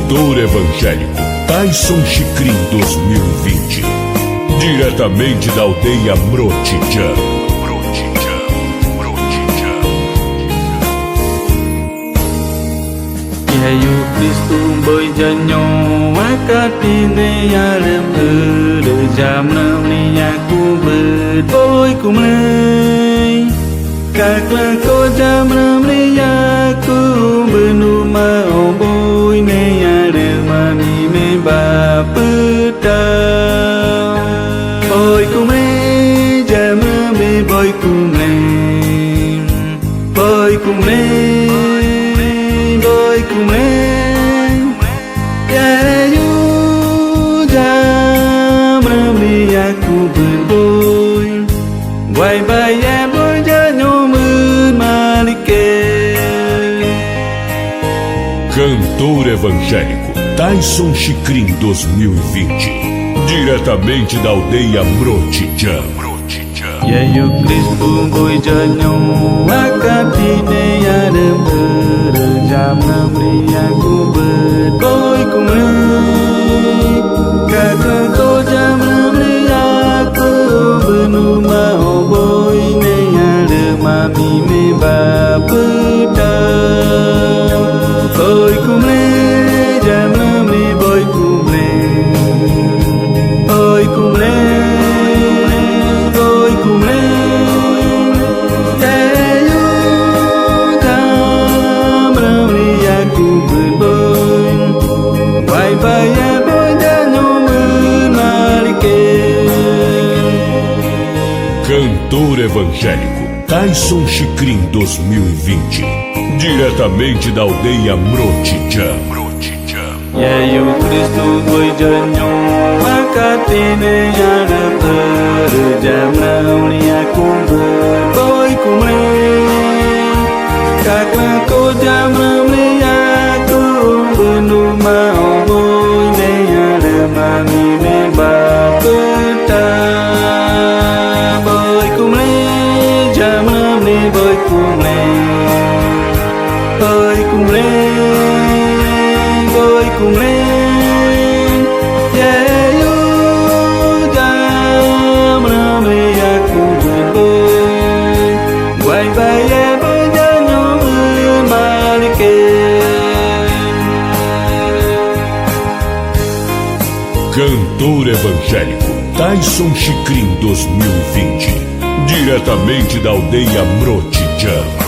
Cantor evangélico Tyson Chicrim 2020, diretamente da aldeia Mrotidjan. Yesu Kristus berjanyo makatine yarem jamna niyaku berboy kumlei kakla ko jamna niyaku benuma oboy ne yarem mami me bapeta boy kumlei jamna me boy kumlei boy kumlei Quay bài em đôi nhớ nhau mưa Malike. Cantor evangélico Tyson Chicrim 2020, diretamente da aldeia Mrotidjan. Yesu Kristus berjanyo makatine yarem jamna niyaku berboy kumlei kakla ko jamna niyaku benuma oboy ne yarem mami me bapeta boy kumlei jamna me boy kumlei boy kumlei Cantor evangélico Tyson Chicrim 2020, diretamente da aldeia Mrotidjan. Yesu Kristus berjanyo makatine yarem jamna niyaku berboy kumlei kakla ko jamna niyaku benuma oboy ne yarem mami me bapeta boy kumlei jamna me boy kumlei boy kumlei Yesu jamna niyaku berboy quay bài em berjanyo Malike. Cantor evangélico Tyson Chicrim 2020, diretamente da aldeia Mrotidjan.